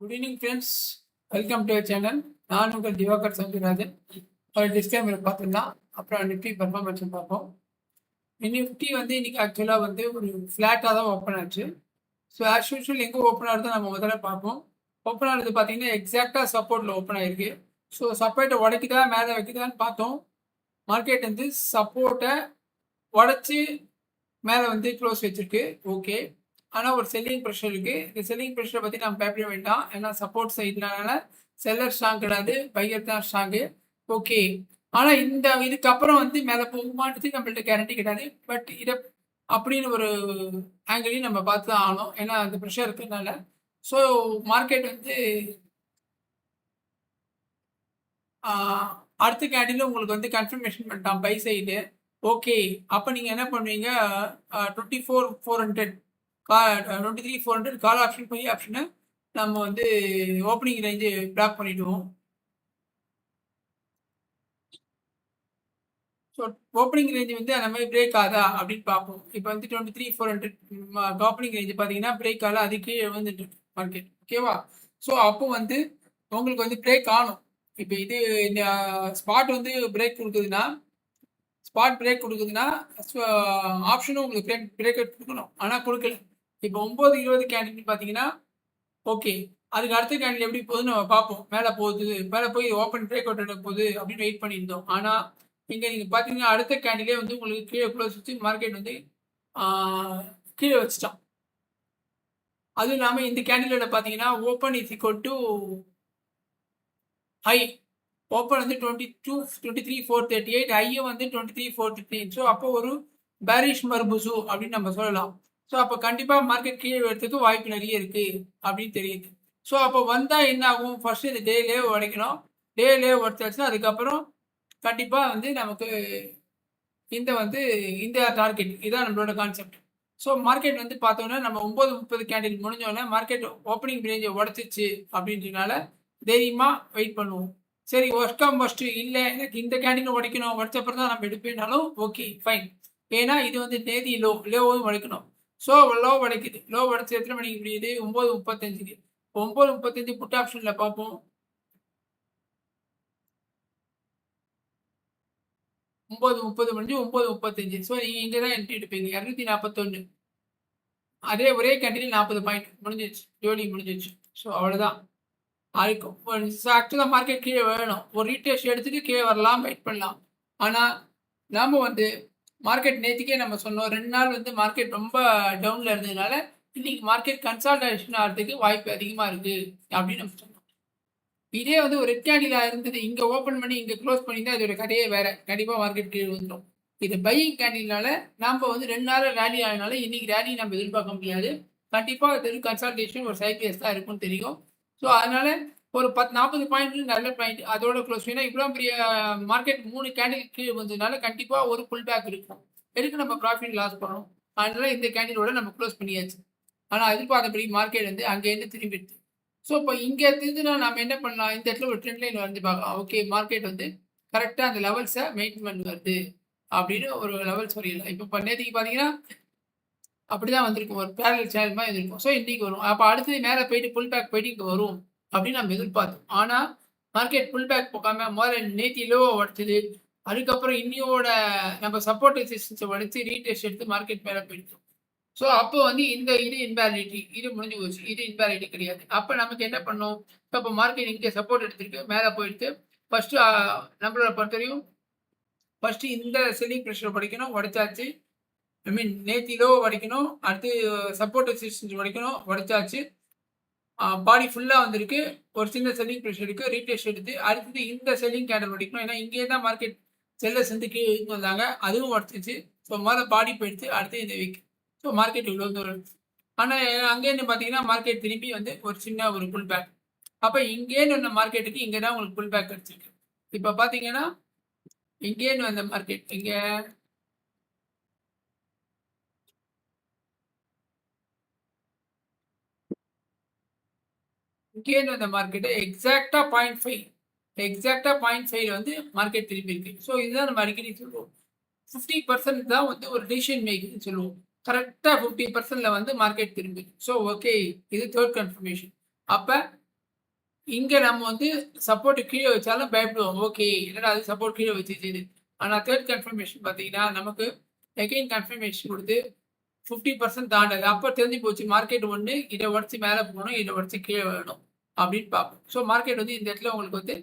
Good evening friends, welcome to channel. நான் உங்கள் திவாகர் சந்திரராஜன். ஒரு டிஸ்கிளைமர் பார்த்துடலாம், அப்புறம் நிஃப்டி பர்ஃபார்மன்ஸ் பார்ப்போம். நிஃப்டி வந்து இன்னைக்கு ஆக்சுவலாக வந்து ஒரு ஃப்ளாட்டாக தான் ஓப்பன் ஆச்சு. ஸோ ஆஸ் யூஷுவல் எங்கே ஓப்பன் ஆகுது நம்ம முதல்ல பார்ப்போம். ஓப்பன் ஆகுது பார்த்தீங்கன்னா எக்ஸாக்டாக சப்போர்ட்டில் ஓப்பன் ஆகிருக்கு. ஸோ சப்போர்ட்டை உடைக்குதா மேலே வைக்குதான்னு பார்த்தோம். மார்க்கெட் வந்து சப்போர்ட்டை உடச்சி மேலே வந்து க்ளோஸ் வச்சிருக்கு. ஓகே, ஆனால் ஒரு செல்லிங் ப்ரெஷர் இருக்குது. இந்த செல்லிங் ப்ரெஷரை பற்றி நம்ம பயப்பட வேண்டாம். ஏன்னா சப்போர்ட் சைட்னால செல்லர் ஸ்ட்ராங் கிடையாது, பையர் தான் ஸ்ட்ராங்கு. ஓகே, ஆனால் இதுக்கப்புறம் வந்து மேலே போகுமான்றது நம்மள்ட்ட கேரண்டி கிடையாது. பட் இதை அப்படின்னு ஒரு ஆங்கிளையும் நம்ம பார்த்து தான் ஆகணும், ஏன்னா அந்த ப்ரெஷர் இருக்கிறதுனால. ஸோ மார்க்கெட் வந்து அடுத்த கேண்டில் உங்களுக்கு வந்து கன்ஃபர்மேஷன் பண்ணிட்டான் பை சைடு. ஓகே, அப்போ நீங்கள் என்ன பண்ணுவீங்க, 24,400 23,400 கால் ஆப்ஷன் பை ஆப்ஷனை நம்ம வந்து ஓப்பனிங் ரேஞ்சு பிளாக் பண்ணிவிடுவோம். ஸோ ஓப்பனிங் ரேஞ்சு வந்து அந்த மாதிரி பிரேக் ஆகுதா அப்படின்னு பார்ப்போம். இப்போ வந்து 23,400 ஓப்பனிங் ரேஞ்சு பார்த்தீங்கன்னா பிரேக் ஆகல, அதுக்கு வந்துட்டு மார்க்கெட். ஓகேவா? ஸோ அப்போ வந்து உங்களுக்கு வந்து பிரேக் ஆகணும். இப்போ இது இந்த ஸ்பாட் வந்து பிரேக் கொடுக்குதுன்னா ஆப்ஷனும் உங்களுக்கு பிரேக் அவுட் கொடுக்கணும், ஆனால் கொடுக்கல. இப்போ 9:20 கேண்டில் பார்த்தீங்கன்னா ஓகே, அதுக்கு அடுத்த கேண்டில் எப்படி போகுதுன்னு நம்ம பார்ப்போம். மேலே போய் ஓப்பன் பிரேக் அவுட் எடுக்க போகுது அப்படின்னு வெயிட் பண்ணியிருந்தோம். ஆனால் இங்கே நீங்கள் பார்த்தீங்கன்னா அடுத்த கேண்டிலே வந்து உங்களுக்கு கீழே க்ளோஸ் வச்சு மார்க்கெட் வந்து கீழே வச்சுட்டான். அதுவும் இல்லாமல் இந்த கேண்டிலோட பார்த்தீங்கன்னா open is equal to high. Open வந்து 23,438, ஐயும் வந்து 23,415. ஸோ அப்போ ஒரு பேரிஷ் மர்புசு அப்படின்னு நம்ம சொல்லலாம். ஸோ அப்போ கண்டிப்பாக மார்க்கெட் கீழே வரதுக்கு வாய்ப்பு நிறைய இருக்குது அப்படின்னு தெரியுது. ஸோ அப்போ வந்தால் என்ன ஆகும், ஃபர்ஸ்ட் இந்த டேலே உடைக்கணும். டேலே உடைச்சாச்சுன்னா அதுக்கப்புறம் கண்டிப்பாக வந்து நமக்கு இந்த டார்கெட் இதான் நம்மளோட கான்செப்ட். ஸோ மார்க்கெட் வந்து பார்த்தோன்னா நம்ம 9:30 கேண்டில் முடிஞ்சோடனே மார்க்கெட் ஓப்பனிங் ரேஞ்சை உடச்சிச்சு அப்படின்றதுனால தைரியமாக வெயிட் பண்ணுவோம். சரி, ஒர்ஸ்ட் இல்லை, எனக்கு இந்த கேண்டில் உடைக்கணும், உடச்சப்பறம் தான் நம்ம எடுப்பேனாலும் ஓகே ஃபைன். ஏன்னா இது வந்து நேதி லோவும் உடைக்கணும். So low உடைக்குது. லோ உடைச்சி எத்தனை மணிக்கு முடியுது, 9:35க்கு. 9:35 புட் ஆப்ஷனில் பார்ப்போம். 9:30 முடிஞ்சு 9:35. ஸோ நீங்கள் இங்கே தான் என்ட்ரி எடுப்பீங்க. 241. அதே ஒரே கேண்டில் 40 பாயிண்ட் முடிஞ்சிச்சு, ஜோடி முடிஞ்சிச்சு. ஸோ அவ்வளோதான் இருக்கும். ஆக்சுவலாக மார்க்கெட் கீழே வேணும், ஒரு ரீடெஸ்ட் எடுத்துட்டு கீழே வரலாம், வெயிட் பண்ணலாம். ஆனால் நாம் வந்து மார்க்கெட் நேற்றுக்கே நம்ம சொன்னோம், 2 நாள் வந்து மார்க்கெட் ரொம்ப டவுனில் இருந்ததுனால இன்னைக்கு மார்க்கெட் கன்சால்டேஷன் ஆகிறதுக்கு வாய்ப்பு அதிகமாக இருக்குது அப்படின்னு நம்ம சொன்னோம். இதே வந்து ஒரு ரெட் கேண்டிலாக இருந்தது, இங்கே ஓப்பன் பண்ணி இங்கே க்ளோஸ் பண்ணியிருந்தா இதோட கதையே வேறு, கண்டிப்பாக மார்க்கெட் கீழே வந்துடும். இது பையிங் கேண்டில்னால நம்ம வந்து 2 நாள் ரேலி ஆகினால இன்னைக்கு ரேலி நம்ம எதிர்பார்க்க முடியாது. கண்டிப்பாக இது கன்சால்டேஷன் ஒரு சைக்கிள்ஸ் தான் இருக்கும்னு தெரியும். ஸோ அதனால ஒரு 40 பாயிண்ட் நல்ல பாயிண்ட் அதோட க்ளோஸ். ஏன்னா இவ்வளோ பெரிய மார்க்கெட் 3 கேண்டில் கீழே வந்ததுனால கண்டிப்பாக ஒரு புல் பேக் இருக்கும். எதுக்கு நம்ம ப்ராஃபிட் லாஸ் பண்ணணும்? அதனால இந்த கேண்டிலோட நம்ம க்ளோஸ் பண்ணியாச்சு. ஆனால் எதிர்பார்த்தபடி மார்க்கெட் வந்து அங்கேருந்து திரும்பிடுது. ஸோ இப்போ இங்கே இருந்துச்சுன்னா நம்ம என்ன பண்ணலாம், இந்த இடத்துல ஒரு ட்ரெண்ட் லைன் வந்து பார்க்கலாம். ஓகே, மார்க்கெட் வந்து கரெக்டாக அந்த லெவல்ஸை மெயின்டைன் பண்ணி வருது அப்படின்னு ஒரு லெவல்ஸ் வரையில. இப்போ நேற்றுக்கு பார்த்தீங்கன்னா அப்படிதான் வந்திருக்கும், ஒரு பேரல் சேனல் மாதிரி இருந்திருக்கும். ஸோ இன்னைக்கு வரும். அப்போ அடுத்தது மேலே போயிட்டு புல் பேக் போயிட்டு இங்கே வரும் அப்படின்னு நம்ம எதிர்பார்த்தோம். ஆனால் மார்க்கெட் புல் பேக் போகாம முதல்ல நேற்று லோவை உடச்சிது, அதுக்கப்புறம் இன்னையோட நம்ம சப்போர்ட் ரெசிஸ்டன்ஸை உடச்சி ரீடெஸ்ட் எடுத்து மார்க்கெட் மேலே போயிடுச்சு. ஸோ அப்போ வந்து இது இன்வேலிடிட்டி, இது முடிஞ்சு போச்சு, இது இன்வேலிடிட்டி கிடையாது. அப்போ நமக்கு என்ன பண்ணும், இப்போ மார்க்கெட் இங்கே சப்போர்ட் எடுத்துருக்கு, மேலே போயிடுத்து. ஃபர்ஸ்ட் நம்மளோட பொறுத்தவரையும் ஃபர்ஸ்ட் இந்த செல்லிங் ப்ரெஷரை படிக்கணும், உடைச்சாச்சு. ஐ மீன் நேற்று லோ உடைக்கணும், அடுத்து சப்போர்ட் ரெசிஸ்டன்ஸ் உடைக்கணும், உடைச்சாச்சு. பாடி ஃபுல்லாக வந்திருக்கு, ஒரு சின்ன செல்லிங் ப்ரெஷர் இருக்குது, ரீடெஸ்ட் எடுத்து அடுத்தது இந்த செல்லிங் கேண்டல் உடைக்கணும். ஏன்னா இங்கே தான் மார்க்கெட் செல்லர்ஸ் வந்து கீழே வந்தாங்க, அதுவும் உடச்சிச்சு. ஸோ முதல்ல பாடி போயிடுச்சு, அடுத்து இந்த வீக். ஸோ மார்க்கெட் இவ்வளோ தூரம். ஆனால் அங்கேருந்து பார்த்தீங்கன்னா மார்க்கெட் திரும்பி வந்து ஒரு சின்ன ஒரு புல் பேக். அப்போ இங்கேன்னு வந்த மார்க்கெட்டுக்கு இங்கே தான் உங்களுக்கு புல் பேக் கிடச்சிருக்கு. இப்போ பார்த்தீங்கன்னா இங்கேன்னு வந்த மார்க்கெட் இங்கே இங்கேன்னு வந்த மார்க்கெட்டு எக்ஸாக்டாக 0.5 வந்து மார்க்கெட் திரும்பி இருக்கு. ஸோ இதுதான் நம்ம அடிக்கடி சொல்லுவோம், 50% தான் வந்து ஒரு டிசிஷன் மேக்கிங் சொல்லுவோம். கரெக்டாக 50%ல் வந்து மார்க்கெட் திரும்பி. ஸோ ஓகே, இது தேர்ட் கன்ஃபர்மேஷன். அப்போ இங்க நம்ம வந்து சப்போர்ட் கீழே வச்சாலும் பயப்படுவோம். ஓகே, என்னடா அது சப்போர்ட் கீழே வச்சுச்சு. ஆனா தேர்ட் கன்ஃபர்மேஷன் பார்த்தீங்கன்னா, நமக்கு அகைன் கன்ஃபர்மேஷன் குடுத்து 50% தாண்டது. அப்ப தெரிஞ்சு போச்சு மார்க்கெட் ஒண்ணு இத உடைச்சு மேல போணும், இத உடைச்சு கீழ வரணும் அப்படின்னு பார்ப்போம். ஸோ மார்க்கெட் வந்து இந்த இடத்துல உங்களுக்கு வந்து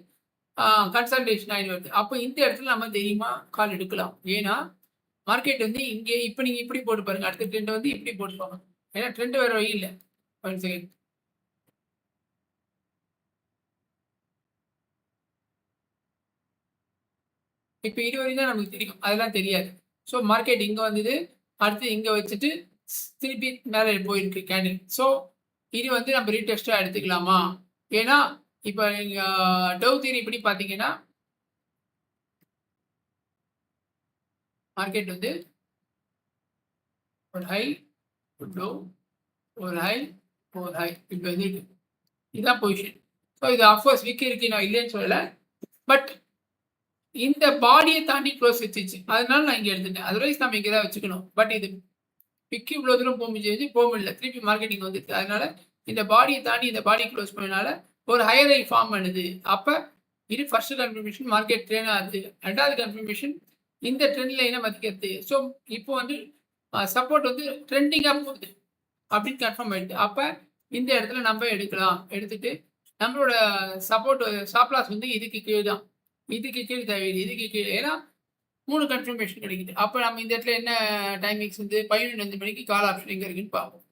கன்சல்டேஷன் ஆயிட்டு வருது. அப்ப இந்த இடத்துல நம்ம தைரியமா கால் எடுக்கலாம். ஏன்னா, மார்க்கெட் வந்து இங்கே இப்ப நீங்க இப்படி போட்டு பாருங்க. அடுத்த ட்ரெண்ட் வந்து இப்படி போட்டுப்பாங்க. ஏன்னா ட்ரெண்ட் வேற வழி இல்ல. 1 செகண்ட். இப்ப இதுவரையும் தான் நமக்கு தெரியும். அதெல்லாம் தெரியாது. ஸோ மார்க்கெட் இங்க வந்தது. அடுத்து இங்க வச்சுட்டு திருப்பி மேல போயிருக்கு கேண்டில். ஸோ இது வந்து நம்ம ரீடெஸ்ட்டா எடுத்துக்கலாமா? ஏன்னா, இப்ப நீங்க டவ் தியரி படி பார்த்தீங்கன்னா, மார்க்கெட் வந்து ஒரு ஹை, ஒரு லோ, ஒரு ஹை, ஒரு ஹை இப்படி வந்துருக்கு. இதுதான் பொசிஷன். ஸோ இது அஃப்கோர்ஸ் விக் இருக்கு நான் இல்லைன்னு சொல்லல. பட் இந்த பாடியை தாண்டி க்ளோஸ் வச்சுச்சு. அதனால நான் இங்க எடுத்துட்டேன். அதர்வைஸ் நம்ம இங்க தான் வச்சுக்கணும். பட் இது விக்கி இவ்வளோ தூரம் போக முடியல. திருப்பி மார்க்கெட்டிங் வந்துருக்கு. அதனால இந்த பாடியை தாண்டி இந்த பாடி க்ளோஸ் பண்ணனால ஒரு ஹையர் ஹை ஃபார்ம் பண்ணுது. அப்ப இது ஃபர்ஸ்ட் கன்ஃபர்மேஷன் மார்க்கெட் ட்ரெயின் ஆகுது. ரெண்டாவது கன்ஃபர்மேஷன் இந்த ட்ரெண்ட் லைனை மதிக்கிறது. ஸோ இப்போ வந்து சப்போர்ட் வந்து ட்ரெண்டிங்காக போகுது அப்படின்னு கன்ஃபார்ம் ஆயிடுது. அப்ப இந்த இடத்துல நம்ம எடுக்கலாம். எடுத்துட்டு நம்மளோட சப்போர்ட் ஸ்டாப் லாஸ் வந்து இதுக்கு கீழ் தான். இதுக்கு கீழ் தேவையில்லை. இதுக்கு கீழ் ஏன்னா 3 கன்ஃபர்மேஷன் கிடைக்குது. அப்ப நம்ம இந்த இடத்துல என்ன டைமிங்ஸ் வந்து 11:05 மணிக்கு கால் ஆப்ஷன் எங்க இருக்குன்னு பார்ப்போம்.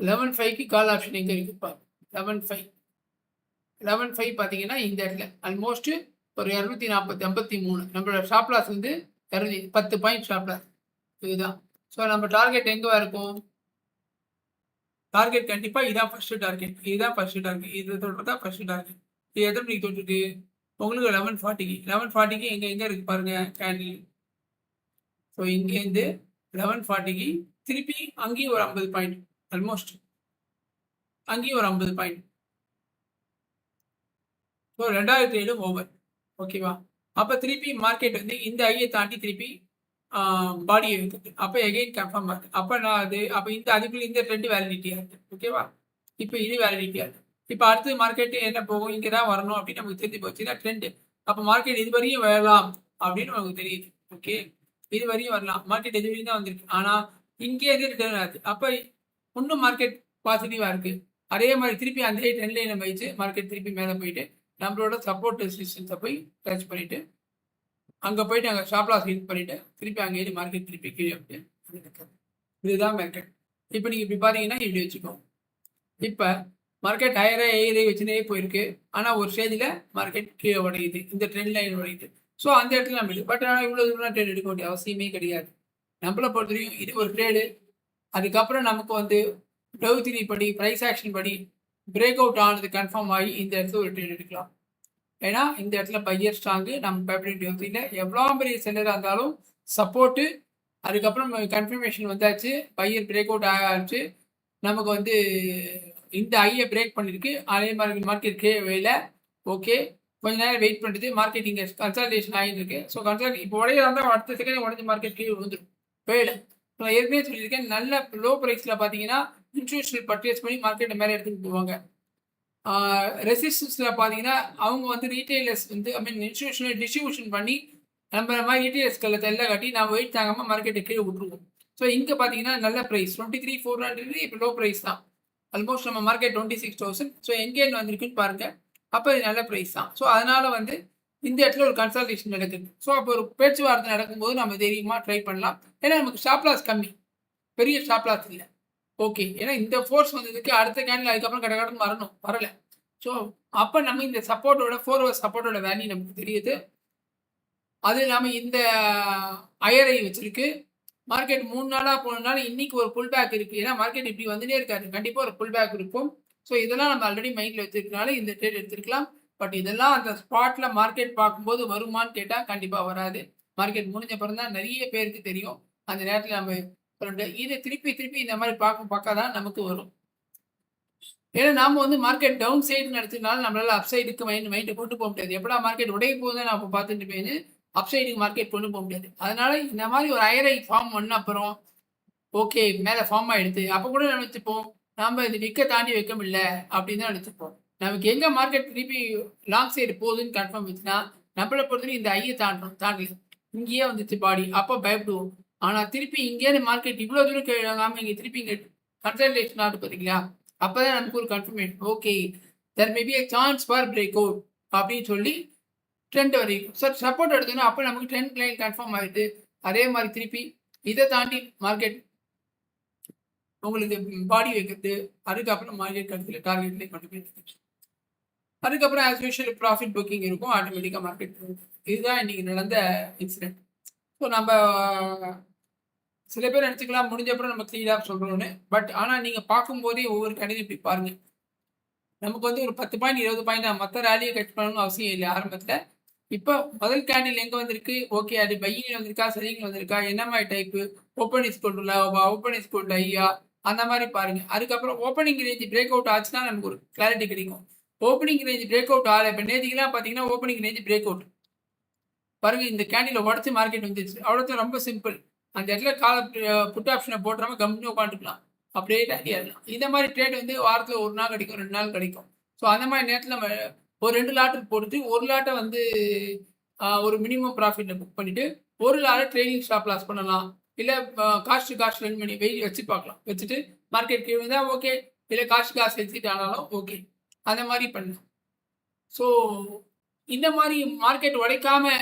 11:05க்கு கால் ஆப்ஷன் எங்க இருக்கு பார்ப்போம். 11:05 பார்த்தீங்கன்னா இந்த இடத்துல ஆல்மோஸ்ட் ஒரு 240 நம்மளோட ஸ்டாப் லாஸ் வந்து 10 பாயிண்ட் ஸ்டாப் லாஸ் இதுதான். ஸோ நம்ம டார்கெட் எங்க இருக்கும்? டார்கெட் கண்டிப்பா இதான் ஃபர்ஸ்ட் டார்கெட். இதுதான் ஃபர்ஸ்ட் டார்கெட். இது தொட்டா ஃபர்ஸ்ட் டார்கெட். இது எத்தனை மணிக்கு தொட்டிருக்கு? உங்களுக்கு 11:40க்கு 11:40க்கு எங்க இருக்கு பாருங்க கேண்டில். ஸோ இங்கேருந்து 11:40க்கு திருப்பி அங்கேயும் ஒரு 50 பாயிண்ட் ஆல்மோஸ்ட் அங்கேயும் ஒரு 50 பாயிண்ட். So 2,000 ட்ரேடும் over. ஓகேவா? அப்போ திருப்பி மார்க்கெட் வந்து இந்த ஐயை தாண்டி திருப்பி பாடியை இருக்குது. அப்போ எகைன் கன்ஃபார்ம் ஆகுது. அப்போ நான் அப்போ இந்த அதுக்குள்ள இந்த ட்ரெண்ட் வேலிடிட்டியாக இருக்கு. ஓகேவா? இப்போ இது வேலிடிட்டியாக இருக்கு. இப்போ அடுத்து மார்க்கெட் என்ன போகும்? இங்கே தான் வரணும் அப்படின்னு நமக்கு தெரிஞ்சு போச்சு. இதான் ட்ரெண்ட். அப்போ மார்க்கெட் இது வரையும் வரலாம் அப்படின்னு நமக்கு தெரியுது. ஓகே, இது வரையும் வரலாம். மார்க்கெட் இது வரையும் தான் வந்திருக்கு. ஆனால் இங்கே ரிட்டர்ன் ஆகுது. அப்போ இன்னும் மார்க்கெட் பாசிட்டிவாக இருக்கு. அதே மாதிரி திருப்பி அந்த ட்ரெண்ட் லைனை வச்சு மார்க்கெட் திருப்பி மேலே போயிட்டு நம்மளோட சப்போர்ட் ரெசிஸ்டன்ஸை போய் டச் பண்ணிட்டு அங்கே போயிட்டு அங்கே ஸ்டாப் லாஸ் ஹிட் பண்ணிட்டு திருப்பி அங்கே ஏறி மார்க்கெட் திருப்பி கீழே அப்படி இதுதான் மார்க்கெட். இப்போ நீங்கள் இப்படி பார்த்தீங்கன்னா இப்படி வச்சுக்கோங்க. இப்போ மார்க்கெட் ஹையராக ஏறி வச்சுனே போயிருக்கு. ஆனால் ஒரு ஸ்டேஜில் மார்க்கெட் கீழே உடையுது. இந்த ட்ரெண்ட் லைன் உடையுது. ஸோ அந்த இடத்துல நம்ம எடுக்கும். பட் ஆனால் இவ்வளோ தூரம் ட்ரேட் எடுக்க வேண்டிய அவசியமே கிடையாது. நம்மளை பொறுத்தவரையும் இது ஒரு ட்ரேடு. அதுக்கப்புறம் நமக்கு வந்து டவ் தியரி படி ப்ரைஸ் ஆக்ஷன் படி பிரேக் அவுட் ஆனது கன்ஃபார்ம் ஆகி இந்த இடத்துல ஒரு ட்ரேட் எடுக்கலாம். ஏன்னா இந்த இடத்துல பையர் ஸ்ட்ராங்கு நம்ம பேபிலிட்டி வந்து எவ்வளோ பெரிய செல்லராக இருந்தாலும் சப்போர்ட்டு அதுக்கப்புறம் கன்ஃபர்மேஷன் வந்தாச்சு. பையர் பிரேக் அவுட் ஆச்சு. நமக்கு வந்து இந்த ஐயை பிரேக் பண்ணியிருக்கு. அதே மாதிரி மார்க்கெட் கீழே ஓகே, கொஞ்ச நேரம் வெயிட் பண்ணிட்டு மார்க்கெட் இங்கே கன்சல்டேஷன் ஆகிட்டு இருக்கு. ஸோ இப்போ உடையா இருந்தால் அடுத்த செகண்ட் உடஞ்சி மார்க்கெட் கீழே விழுந்துடும். போயிடும். நான் ஏற்கனவே சொல்லியிருக்கேன், நல்ல லோ ப்ரைஸில் பார்த்தீங்கன்னா இன்ஸ்டியூஷனல் பர்ச்சேஸ் பண்ணி மார்க்கெட்டை மேலே எடுத்துகிட்டு போவாங்க. ரெசிஸ்டன்ஸில் பார்த்தீங்கன்னா அவங்க வந்து ரீட்டைலர்ஸ் வந்து இன்ஸ்டியூஷனல் டிஸ்ட்ரிபியூஷன் பண்ணி நம்ம மாதிரி ரீட்டைலர்ஸ்களை எல்லாம் கட்டி நான் வெயிட் தாங்காமல் மார்க்கெட்டை கீழே விட்டுருவோம். ஸோ இங்கே பார்த்தீங்கன்னா நல்ல ப்ரைஸ் 23,400 இப்போ லோ ப்ரைஸ் தான். ஆல்மோஸ்ட் நம்ம மார்க்கெட் 26,000. ஸோ எங்கேருந்து வந்திருக்குன்னு பாருங்கள். அப்போ இது நல்ல ப்ரைஸ் தான். ஸோ அதனால் வந்து இந்த இடத்துல ஒரு கன்சல்டேஷன் நடக்குது. ஸோ அப்போ ஒரு பேச்சுவார்த்தை நடக்கும்போது நம்ம தைரியமாக ட்ரை பண்ணலாம். ஏன்னா நமக்கு ஸ்டாப் லாஸ் கம்மி, பெரிய ஸ்டாப் லாஸ் இல்லை. ஓகே, ஏன்னா இந்த ஃபோர்ஸ் வந்ததுக்கு அடுத்த கேண்டில் அதுக்கப்புறம் கடகடன்னு வரல. ஸோ அப்போ நம்ம இந்த சப்போர்ட்டோட 4 ஹவர்ஸ் சப்போர்ட்டோட வேல்யூ நமக்கு தெரியுது. அது இல்லாமல் இந்த ஐஆர்ஐ வச்சிருக்கு. மார்க்கெட் 3 நாளாக போனதுனால இன்னைக்கு ஒரு புல் பேக் இருக்குது. ஏன்னா மார்க்கெட் இப்படி வந்துட்டே இருக்காது, கண்டிப்பாக ஒரு புல் பேக் இருக்கும். ஸோ இதெல்லாம் நம்ம ஆல்ரெடி மைண்டில் வச்சிருக்கனால இந்த ட்ரேட் எடுத்துருக்கலாம். பட் இதெல்லாம் அந்த ஸ்பாட்டில் மார்க்கெட் பார்க்கும்போது வருமானு கேட்டால் கண்டிப்பாக வராது. மார்க்கெட் முடிஞ்ச பிறகு தான் நிறைய பேருக்கு தெரியும். அந்த நேரத்தில் நம்ம இதை திருப்பி இந்த மாதிரி பார்க்க தான் நமக்கு வரும். ஏன்னா நாம வந்து மார்க்கெட் டவுன் சைடு நடத்தினாலும் நம்மளால அப் சைடுக்கு மைண்டை கொண்டு போக முடியாது. எப்படா மார்க்கெட் உடைய போகுதுன்னு நம்ம பார்த்துட்டு போயின்னு அப் சைடுக்கு மார்க்கெட் கொண்டு போக முடியாது. அதனால இந்த மாதிரி ஒரு ஐஆர்ஐ ஃபார்ம் பண்ண அப்புறம் ஓகே மேலே ஃபார்ம் ஆகிடுது. அப்போ கூட நினச்சிப்போம் நாம இது விற்க தாண்டி வைக்க முடியல அப்படின்னு தான் நினைச்சுப்போம். நமக்கு எங்க மார்க்கெட் திருப்பி லாங் சைடு போகுதுன்னு கன்ஃபார்ம் வச்சுன்னா, நம்மளை பொறுத்தவரைக்கும் இந்த ஐயை தாண்டல. இங்கேயே வந்துச்சு பாடி. அப்போ பயப்படுவோம். ஆனா திருப்பி இங்கேருந்து மார்க்கெட் இவ்வளோ தூரம் கீழ இறங்காம இங்க திருப்பி இங்க கன்சல்டேஷன் ஆகுது பார்த்தீங்களா? அப்பதான் நமக்கு ஒரு confirmation. Okay, there may be a chance for break out அப்படின்னு சொல்லி ட்ரெண்ட் வரைக்கும். சார் சப்போர்ட் எடுத்தோன்னா அப்போ நமக்கு ட்ரெண்ட் லைன் கன்ஃபார்ம் ஆயிடுது. அதே மாதிரி திருப்பி இதை தாண்டி மார்க்கெட் உங்களுக்கு பாடி வைக்கிறது, அதுக்கப்புறம் மார்க்கெட் கருத்துல டார்கெட்லேயே கொண்டு போய் நிறுத்துச்சு. அதுக்கப்புறம் ஆஸ் யூஷுவல் ப்ராஃபிட் புக்கிங் இருக்கும், ஆட்டோமேட்டிக்காக மார்க்கெட் போகும். இதுதான் இன்னைக்கு நடந்த இன்சிடென்ட். ஸோ நம்ம சில பேர் நினச்சிக்கலாம் முடிஞ்சப்பறம் நம்ம க்ளீனாக சொல்கிறோன்னு. பட் ஆனால் நீங்கள் பார்க்கும்போதே ஒவ்வொரு கடையும் இப்படி பாருங்கள். நமக்கு வந்து ஒரு 10 பாயிண்ட் 20 பாயிண்ட் மற்ற ரேலியை கட் பண்ணணும்னு அவசியம் இல்லை ஆரம்பத்தில். இப்போ முதல் கேண்டில் எங்கே வந்திருக்கு, ஓகே அது பையிங் வந்திருக்கா, செல்லிங் வந்திருக்கா, என்ன மாதிரி டைப்பு, ஓப்பன் இஸ் கொண்டுல ஓப்பன் இஸ் கொண்டு ஐயா அந்த மாதிரி பாருங்க. அதுக்கப்புறம் ஓப்பனிங் ரேஞ்ச் பிரேக் அவுட் ஆச்சுன்னா நமக்கு ஒரு கிளாரிட்டி கிடைக்கும். ஓப்பனிங் ரேஞ்ச் பிரேக் அவுட் ஆகலை. இப்போ நேற்றுக்கெல்லாம் பார்த்தீங்கன்னா ஓப்பனிங் ரேஞ்ச் பிரேக் அவுட் பாருங்க. இந்த கேண்டில் உடச்சி மார்க்கெட் வந்துச்சு. அவ்வளோ ரொம்ப சிம்பிள். அந்த இடத்துல கால புட் ஆப்ஷனை போட்டுறாம கம்பெனி உட்காந்துக்கலாம், அப்படியே டேடி ஆகலாம். இந்த மாதிரி ட்ரேட் வந்து வாரத்தில் ஒரு நாள் கிடைக்கும், 2 நாள் கிடைக்கும். ஸோ அந்த மாதிரி நேரத்தில் நம்ம ஒரு 2 லாட்டு போட்டுட்டு ஒரு லாட்டை வந்து ஒரு மினிமம் ப்ராஃபிட்டில் புக் பண்ணிவிட்டு ஒரு லாட்டை ட்ரெயினிங் ஸ்டாப் லாஸ் பண்ணலாம். இல்லை காஸ்ட் ரன் பண்ணி வச்சு பார்க்கலாம். வச்சுட்டு மார்க்கெட் கீழே தான் ஓகே, இல்லை காஸ்ட் எக்ஸிட் ஆனாலும் ஓகே, அந்த மாதிரி பண்ணலாம். ஸோ இந்த மாதிரி மார்க்கெட் உடைக்காம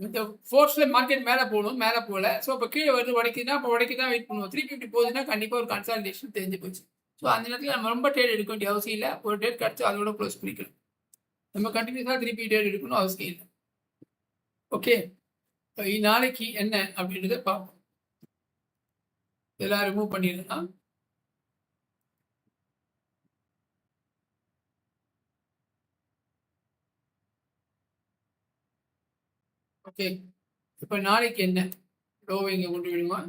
இந்த ஃபோர்ஸில் மார்க்கெட் மேலே போகணும், மேலே போகல. ஸோ இப்போ கீழே வருது உடைக்குதுன்னா அப்போ உடைக்க தான் வெயிட் பண்ணுவோம். 350 போகுதுன்னா கண்டிப்பாக ஒரு கன்சாலிடேஷன் தெரிஞ்சு போச்சு. ஸோ அந்த நேரத்தில் நம்ம ரொம்ப ட்ரேட் எடுக்க வேண்டிய அவசியம் இல்லை. ஒரு ட்ரேட் கிடச்சி அதோட க்ளோஸ் பண்ணிக்கலாம். நம்ம கண்டினியூஸாக திருப்பி ட்ரேட் எடுக்கணும் அவசியம் இல்லை. ஓகே, நாளைக்கு என்ன அப்படின்றத பார்ப்போம். இதெல்லாம் ரிமூவ் பண்ணிடலாம். ஓகே, இப்போ நாளைக்கு என்ன லோவை இங்கே கொண்டு விடுமா,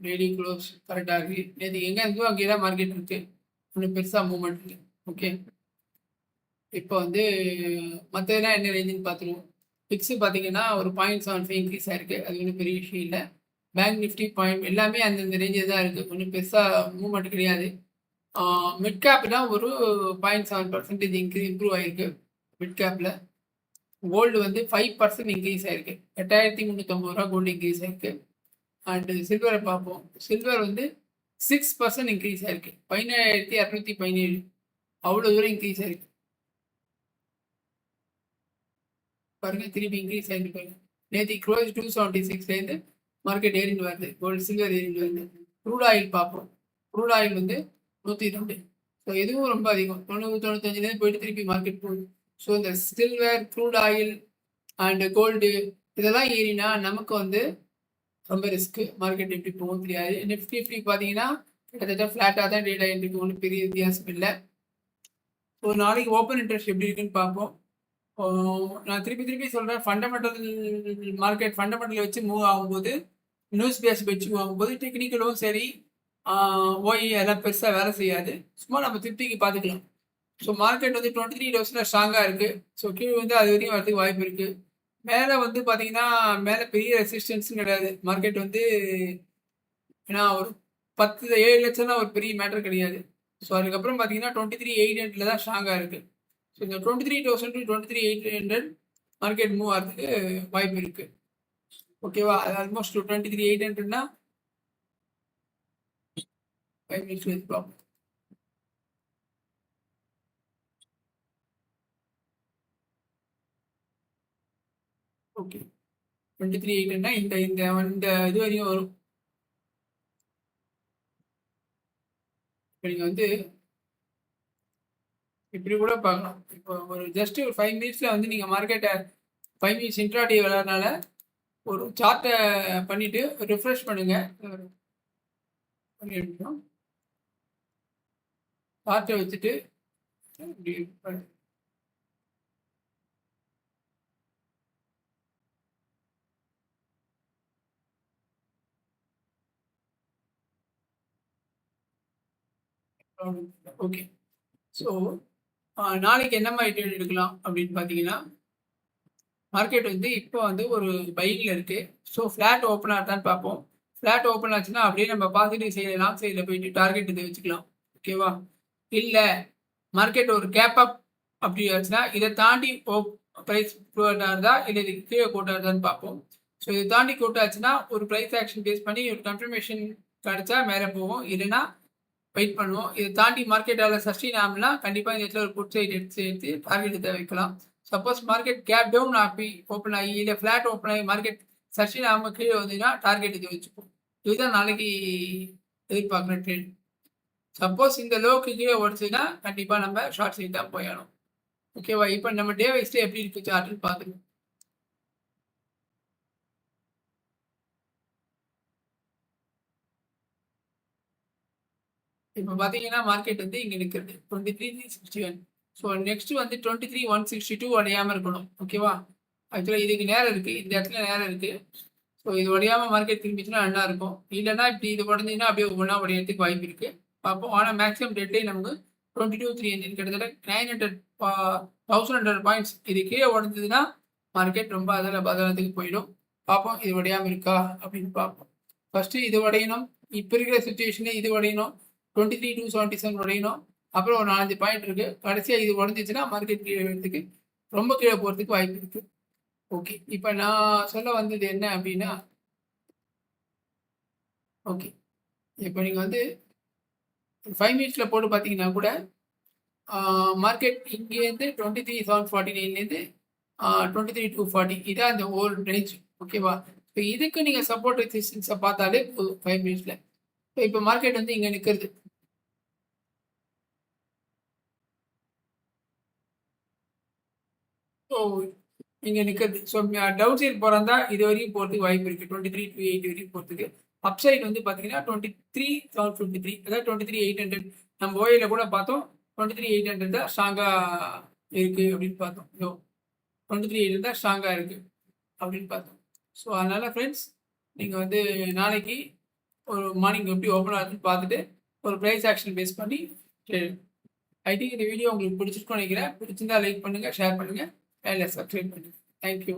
டெய்லி க்ளோஸ் கரெக்டாக இருக்குது. நேற்று எங்கே இருந்தோ அங்கே தான் மார்க்கெட் இருக்குது, ஒன்றும் பெருசாக மூவ்மெண்ட் இருக்குது. ஓகே, இப்போ வந்து மற்றதெல்லாம் என்ன ரேஞ்சுன்னு பார்த்துருவோம். ஃபிக்ஸு பார்த்தீங்கன்னா ஒரு 0.75 இன்க்ரீஸ் ஆகிருக்கு, அது ஒன்றும் பெரிய விஷயம் இல்லை. பேங்க் நிஃப்டி பாயிண்ட் எல்லாமே அந்தந்த ரேஞ்சில் தான் இருக்குது, ஒன்றும் பெருசாக மூவ்மெண்ட் கிடையாது. மிட் கேப் தான் ஒரு 0.7% இம்ப்ரூவ் ஆகிருக்கு. மிட் கேப்பில் கோல்டு வந்து 5% இன்க்ரீஸ் ஆகிருக்கு. 8350 ரூபா கோல்டு இன்க்ரீஸ் ஆகிருக்கு. அண்டு சில்வரை பார்ப்போம். சில்வர் வந்து 6% இன்க்ரீஸ் ஆகிருக்கு. 17,217 அவ்வளோ தூரம் இன்க்ரீஸ் ஆகிருக்கு பாருங்க. திருப்பி இன்க்ரீஸ் ஆகிருக்கு பாருங்க. நேற்று க்ளோஸ் 276லேருந்து மார்க்கெட் ஏறிட்டு வருது, கோல்டு சில்வர் ஏறிட்டு வருது. க்ரூட் ஆயில் பார்ப்போம். க்ரூட் ஆயில் வந்து 102. ஸோ எதுவும் ரொம்ப அதிகம் 90-95 போயிட்டு திருப்பி மார்க்கெட் போகுது. ஸோ இந்த silver, crude oil and gold இதெல்லாம் ஏறினா நமக்கு வந்து ரொம்ப ரிஸ்க்கு. மார்க்கெட் எப்படி போகும் தெரியாது. நிஃப்டி பார்த்தீங்கன்னா கிட்டத்தட்ட ஃப்ளாட்டாக தான் டேட் ஆகிட்டு, ஒன்றும் பெரிய வித்தியாசம் இல்லை. ஒரு நாளைக்கு ஓப்பன் இன்ட்ரெஸ்ட் எப்படி இருக்குன்னு பார்ப்போம். நான் திருப்பி சொல்கிறேன், ஃபண்டமெண்டல் மார்க்கெட் ஃபண்டமெண்டல் வச்சு மூவ் ஆகும்போது, நியூஸ் பேஸ் வச்சு மூவ் ஆகும்போது டெக்னிக்கலும் சரி ஓய் எல்லாம் பெருசாக வேலை செய்யாது. சும்மா நம்ம திருப்திக்கு பார்த்துக்கலாம். ஸோ மார்க்கெட் வந்து 23 ஸ்ட்ராங்காக இருக்குது. ஸோ கீழே வந்து அது வரைக்கும் வரதுக்கு வாய்ப்பு இருக்குது. மேலே வந்து பார்த்தீங்கன்னா மேலே பெரிய ரெசிஸ்டன்ஸும் கிடையாது. மார்க்கெட் வந்து ஏன்னா ஒரு 7 லட்சம் தான் ஒரு பெரிய மேட்டர் கிடையாது. ஸோ அதுக்கப்புறம் பார்த்தீங்கன்னா 23,800 தான் ஸ்ட்ராங்காக இருக்குது. ஸோ இந்த 23,000 to 23,800 மார்க்கெட் மூவ் ஆகிறதுக்கு வாய்ப்பு இருக்குது. ஓகேவா, அது ஆல்மோஸ்ட் 23,800னா 5 minutes with problem. ஓகே, 23,800னா இந்த இது வரையும் வரும். இப்போ நீங்கள் வந்து இப்படி கூட பார்க்கலாம். இப்போ ஒரு ஜஸ்ட் ஒரு 5 மினிட்ஸில் வந்து நீங்கள் மார்க்கெட்டை 5 மினிட்ஸ் இன்ட்ராடே விளையாடுறதுனால ஒரு சார்ட்டை பண்ணிவிட்டு ரிஃப்ரெஷ் பண்ணுங்கள். சார்ட்டை வச்சுட்டு ஓகே. ஸோ நாளைக்கு என்ன மாதிரி ட்ரேட் எடுக்கலாம் அப்படின்னு பார்த்தீங்கன்னா, மார்க்கெட் வந்து இப்போ வந்து ஒரு பைக்கில் இருக்குது. ஸோ ஃப்ளாட் ஓப்பன் ஆகுதான்னு பார்ப்போம். ஃப்ளாட் ஓப்பன் ஆச்சுன்னா அப்படியே நம்ம பாசிட்டிவ் சைடில் லாங் சைடில் போயிட்டு டார்கெட் இதை வச்சுக்கலாம். ஓகேவா? இல்ல மார்க்கெட் ஒரு கேப் அப் அப்படி ஆச்சுன்னா, இத தாண்டி பிரைஸ் கோட் ஆகுதா, இல்ல இதுக்கு கீழ கோட் ஆகுதான்னு பார்ப்போம். ஸோ இத தாண்டி கோட் ஆச்சுன்னா, ஒரு பிரைஸ் ஆக்ஷன் பேஸ் பண்ணி ஒரு கன்ஃபர்மேஷன் கிடைச்சா மேல போகும். இல்லன்னா வெயிட் பண்ணுவோம். இத தாண்டி மார்க்கெட்டால சஸ்டெயின் ஆகலன்னா, கண்டிப்பா இந்த இடத்துல ஒரு புட் சைட் எடுத்து டார்கெட் எடுத்து வைக்கலாம். சப்போஸ் மார்க்கெட் கேப் டவுன் ஆகி ஓப்பன் ஆகி, இல்ல ஃபிளாட் ஓப்பன் ஆகி மார்க்கெட் சஸ்டெயின் ஆகாம கீழ வந்ததுன்னா, டார்கெட் எடுத்து வச்சுப்போம். இதுதான் நாளைக்கு எதிர்பார்க்குற ட்ரேட். சப்போஸ் இந்த லோக்கு கீழே உடச்சுன்னா கண்டிப்பா நம்ம ஷார்ட் சைட் தான் போயிடணும். ஓகேவா? இப்போ நம்ம டே வைஸ்ல எப்படி இருக்கு சார்ட்னு பார்த்துருவோம். இப்போ பார்த்தீங்கன்னா மார்க்கெட் வந்து இங்க நிற்கிறது 23,361. ஸோ நெக்ஸ்ட் வந்து 23,162 உடையாம இருக்கணும். ஓகேவா? ஆக்சுவலா இதுக்கு நேரம் இருக்கு. இந்த இடத்துல நேரம் இருக்கு. ஸோ இது உடையாம மார்க்கெட் திரும்பிச்சுன்னா நல்லா இருக்கும். இல்லைன்னா இப்படி இது உடஞ்சிங்கன்னா அப்படியே ஒவ்வொன்றா உடையறதுக்கு வாய்ப்பு இருக்கு. பார்ப்போம். ஆனால் மேக்ஸிமம் டெட்லைன் நமக்கு 22,300 கிட்டத்தட்ட 1,100 பாயிண்ட்ஸ். இது கீழே உடஞ்சதுன்னா மார்க்கெட் ரொம்ப அதில் பதனத்துக்கு போயிடும். பார்ப்போம் இது உடையாம இருக்கா அப்படின்னு பார்ப்போம். ஃபர்ஸ்ட் இது உடையணும். இப்போ இருக்கிற சுச்சுவேஷனில் இது உடையணும். 23,277 உடையணும். அப்புறம் ஒரு 4 பாயிண்ட் இருக்கு. கடைசியா இது உடஞ்சிச்சுன்னா மார்க்கெட் கீழே வரதுக்கு ரொம்ப கீழே போகிறதுக்கு வாய்ப்பு இருக்கு. ஓகே, இப்போ நான் சொல்ல வந்தது என்ன அப்படின்னா, ஓகே இப்போ நீங்க வந்து 5 மினிட்ஸ்ல போட்டு பார்த்தீங்கன்னா கூட மார்க்கெட் இங்கேருந்து 23,749லேருந்து 23,240 இதான் அந்த ஹோல் ரேஞ்ச். ஓகேவா? இப்போ இதுக்கு நீங்க சப்போர்ட் ரெசிஸ்டன்ஸை பார்த்தாலே போதும் 5 மினிட்ஸ்ல. இப்போ மார்க்கெட் வந்து இங்க நிற்கிறது. ஸோ இங்க நிற்கிறது. ஸோ டவுன் சைட் போகிறதா இது வரைக்கும் போகிறதுக்கு வாய்ப்பு இருக்குது. 23,280 வரைக்கும் போகிறதுக்கு. அப் சைடு வந்து பார்த்தீங்கன்னா 23,753 அதாவது 23,800. நம்ம ஓயில கூட பார்த்தோம் 23,800 தான் ஸ்ட்ராங்காக இருக்குது அப்படின்னு பார்த்தோம். 23,800 தான் ஸ்ட்ராங்காக இருக்குது அப்படின்னு பார்த்தோம். ஸோ அதனால் ஃப்ரெண்ட்ஸ் நீங்கள் வந்து நாளைக்கு ஒரு மார்னிங் எப்படி ஓப்பன் ஆகுதுன்னு பார்த்துட்டு ஒரு ப்ரைஸ் ஆக்ஷன் பேஸ் பண்ணி ஐ திங்க் இந்த வீடியோ உங்களுக்கு பிடிச்சிருக்கும்னு நினைக்கிறேன். பிடிச்சிருந்தா லைக் பண்ணுங்கள், ஷேர் பண்ணுங்கள், சப்ஸ்கிரைப் பண்ணுங்கள். தேங்க்யூ.